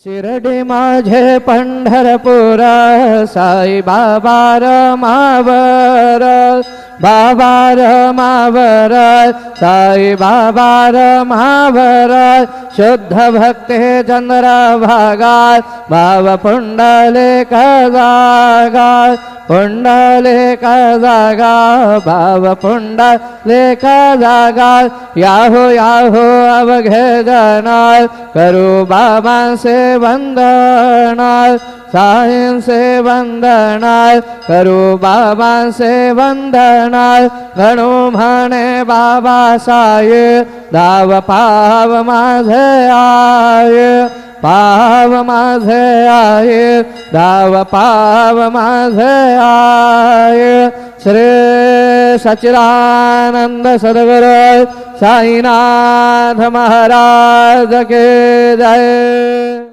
शिरडी माझे पंढरपूर साई बाबा रमावर बाबा रमावर साई बाबा रमावर शुद्ध भक्ते चंद्रभागा भाव पुंडलिक जागा पुंडलिक जागा भाव पुंडलिक जागा याहो याहो अवघे जना करू बाबा से वंदना साईं से वंदना करू बाबा से वंदना गणू म्हणे बाबा साये दाव पाव माझे आये पाव माझे आये दाव पाव माझे आये श्री सच्चिदानंद सद्गुरु साईनाथ महाराज के जय।